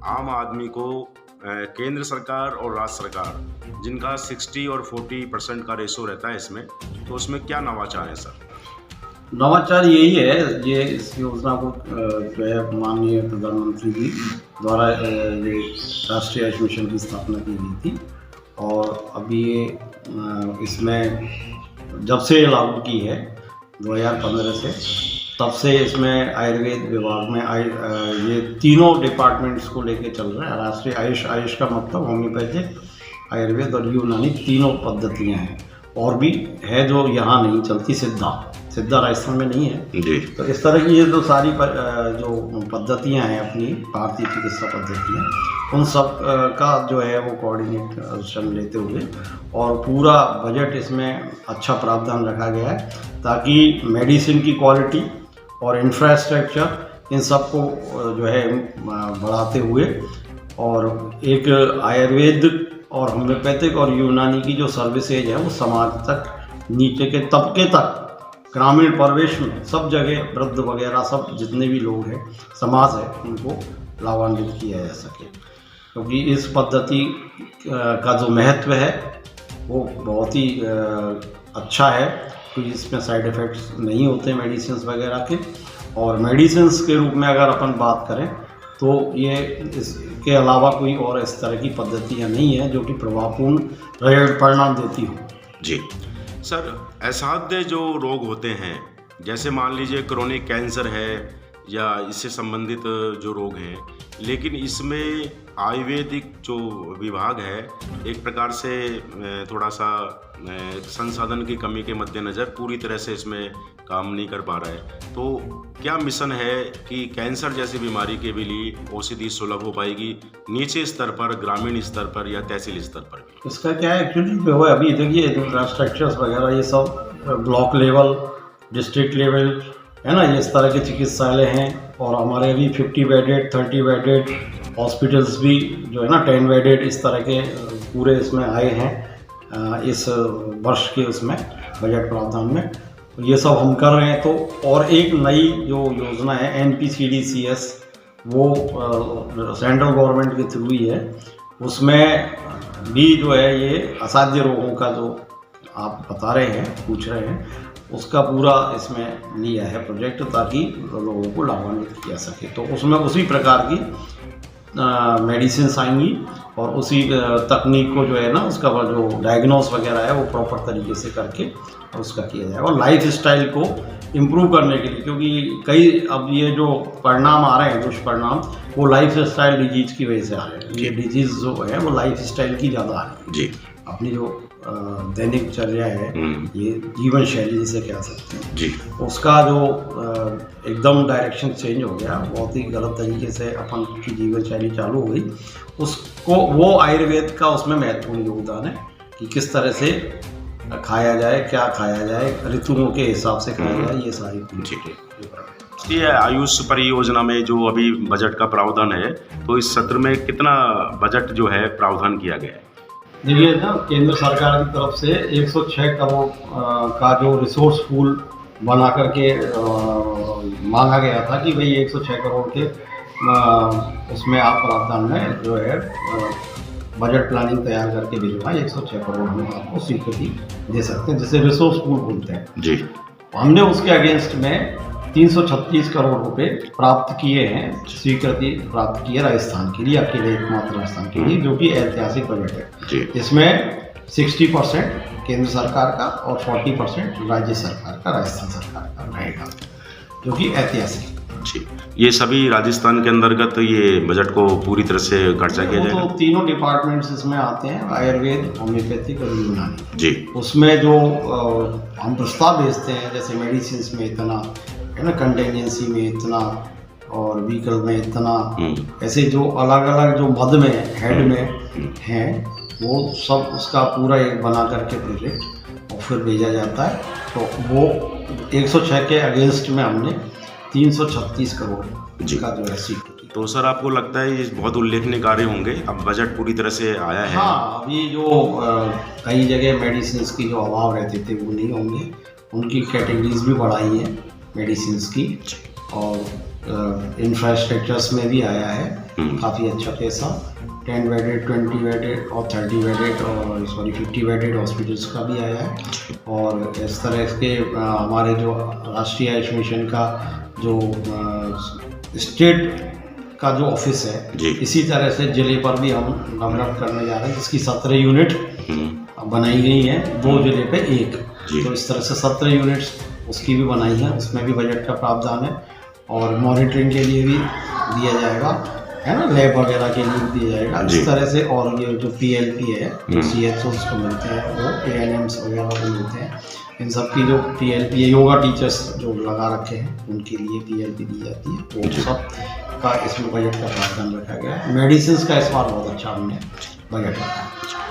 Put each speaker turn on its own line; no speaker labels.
आम आदमी को केंद्र सरकार और राज्य सरकार जिनका 60 और 40% का रेशो रहता है इसमें, तो उसमें क्या नवाचार है सर?
नवाचार यही है, ये इस योजना को जो है माननीय प्रधानमंत्री जी द्वारा ये राष्ट्रीय आयुष मिशन की स्थापना की गई थी। और अभी ये इसमें जब से लागू की है 2015 से, तब से इसमें आयुर्वेद विभाग में ये तीनों डिपार्टमेंट्स को लेके चल रहा है। राष्ट्रीय आयुष का मतलब होम्योपैथिक, आयुर्वेद और यूनानी तीनों पद्धतियाँ हैं। और भी है जो यहाँ नहीं चलती, सिद्धा राजस्थान में नहीं है
जी।
तो इस तरह की ये जो सारी जो पद्धतियाँ हैं अपनी भारतीय चिकित्सा पद्धतियाँ, उन सब का जो है वो कोऑर्डिनेशन लेते हुए और पूरा बजट इसमें अच्छा प्रावधान रखा गया है, ताकि मेडिसिन की क्वालिटी और इंफ्रास्ट्रक्चर इन सब को जो है बढ़ाते हुए और एक आयुर्वेद और होम्योपैथिक और यूनानी की जो सर्विसेज है वो समाज तक, नीचे के तबके तक, ग्रामीण परिवेश में सब जगह वृद्ध वगैरह सब जितने भी लोग हैं, समाज है, उनको लाभान्वित किया जा सके। क्योंकि इस पद्धति का जो महत्व है वो बहुत ही अच्छा है, क्योंकि इसमें साइड इफ़ेक्ट्स नहीं होते मेडिसिन्स वगैरह के। और मेडिसिन्स के रूप में अगर अपन बात करें तो ये इसके अलावा कोई और इस तरह की पद्धतियाँ नहीं है जो कि प्रभावपूर्ण परिणाम देती हो।
जी सर, असाध्य जो रोग होते हैं, जैसे मान लीजिए क्रोनिक कैंसर है या इससे संबंधित जो रोग हैं, लेकिन इसमें आयुर्वेदिक जो विभाग है एक प्रकार से थोड़ा सा संसाधन की कमी के मद्देनज़र पूरी तरह से इसमें काम नहीं कर पा रहा है। तो क्या मिशन है कि कैंसर जैसी बीमारी के भी लिए औषधि सुलभ हो पाएगी नीचे स्तर पर, ग्रामीण स्तर पर या तहसील स्तर पर भी?
इसका क्या है एक्चुअली वो अभी देखिए इंफ्रास्ट्रक्चर्स वगैरह ये सब ब्लॉक लेवल, डिस्ट्रिक्ट लेवल है ना, ये इस तरह के चिकित्सालय हैं। और हमारे अभी 50 बेडेड 30 बेडेड हॉस्पिटल्स भी जो है ना 10 बेडेड इस तरह के पूरे इसमें आए हैं इस वर्ष के उसमें बजट प्रावधान में। ये सब हम कर रहे हैं। तो और एक नई जो योजना है NPCDCS, वो सेंट्रल गवर्नमेंट के थ्रू ही है, उसमें भी जो है ये असाध्य रोगों का जो आप बता रहे हैं, पूछ रहे हैं, उसका पूरा इसमें लिया है प्रोजेक्ट, ताकि लोगों को लाभान्वित किया सके। तो उसमें उसी प्रकार की मेडिसिन आएंगी और उसी तकनीक को जो है ना उसका जो डायग्नोस वगैरह है वो प्रॉपर तरीके से करके और उसका किया जाए। और लाइफ स्टाइल को इम्प्रूव करने के लिए, क्योंकि कई अब ये जो परिणाम आ रहे हैं, दुष्परिणाम, वो लाइफ स्टाइल डिजीज की वजह से आ रहे हैं। ये डिजीज जो है वो लाइफ स्टाइल की ज़्यादा आ रही है
जी।
अपनी जो दैनिकचर्या है, ये जीवन शैली जिसे कह सकते हैं
जी,
उसका जो एकदम डायरेक्शन चेंज हो गया, बहुत ही गलत तरीके से अपन की जीवन शैली चालू हो गई, उसको वो आयुर्वेद का उसमें महत्वपूर्ण योगदान है कि किस तरह से खाया जाए, क्या खाया जाए, ऋतुओं के हिसाब से खाया जाए, ये सारी चीज़ें।
ये आयुष परियोजना में जो अभी बजट का प्रावधान है, तो इस सत्र में कितना बजट जो है प्रावधान किया गया है?
देखिए ना, केंद्र सरकार की तरफ से 106 करोड़ का जो रिसोर्स पूल बना करके मांगा गया था कि भाई 106 करोड़ के उसमें आप प्रावधान में जो है बजट प्लानिंग तैयार करके भिजवाएं, 106 करोड़ हम आपको स्वीकृति दे सकते हैं, जिसे रिसोर्स पूल बोलते हैं
जी।
हमने उसके अगेंस्ट में 336 करोड़ रुपए प्राप्त किए हैं, स्वीकृति प्राप्त की है राजस्थान के लिए, अकेले एकमात्र राजस्थान के लिए, जो कि ऐतिहासिक बजट है। इसमें 60% केंद्र सरकार का और 40% राज्य सरकार का, राजस्थान सरकार का रहेगा, जो कि ऐतिहासिक
जी। ये सभी राजस्थान के अंतर्गत ये बजट को पूरी तरह से खर्चा किया जाएगा।
तो तीनों डिपार्टमेंट्स इसमें आते हैं, आयुर्वेद, होम्योपैथिक और यूनानी
जी। उसमें
जो हम प्रस्ताव भेजते हैं, जैसे मेडिसिन में इतना है ना, कंटेनेंसी में इतना और व्हीकल में इतना, ऐसे जो अलग अलग जो मद में हेड में हैं, वो सब उसका पूरा एक बना करके प्रोजेक्ट और फिर भेजा जाता है। तो वो 106 के अगेंस्ट में हमने 336 करोड़
जी
का जो है स्वीकृति।
तो सर आपको लगता है ये बहुत उल्लेखनीय कार्य होंगे? अब बजट पूरी तरह से आया है।
हाँ, अभी जो कई जगह मेडिसिन की जो अभाव रहते थे वो नहीं होंगे, उनकी कैटेगरीज भी बढ़ाई है मेडिसिन की, और इंफ्रास्ट्रक्चर्स में भी आया है काफ़ी अच्छा पैसा। 10 बेडेड, 20 बेडेड और 30 बेडेड और 50 बेडेड हॉस्पिटल्स का भी आया है। और इस तरह के हमारे जो राष्ट्रीय आयुष मिशन का जो स्टेट का जो ऑफिस है, इसी तरह से जिले पर भी हम डेवलप करने जा रहे हैं, जिसकी 17 यूनिट बनाई गई हैं, 2 जिले पे 1। तो इस तरह से 17 यूनिट्स उसकी भी बनाई है, उसमें भी बजट का प्रावधान है। और मॉनिटरिंग के लिए भी दिया जाएगा, है ना, लैब वगैरह के लिए भी दिया जाएगा इस तरह से। और ये जो PLP है, CHOs को मिलते हैं, वो ANMs वगैरह को मिलते हैं। इन सब की जो PLP योगा टीचर्स जो लगा रखे हैं, उनके लिए PLP दी जाती है। वो सब का इसमें बजट का प्रावधान रखा गया है। मेडिसिन का इस बार बहुत अच्छा हमने बजट रखा है।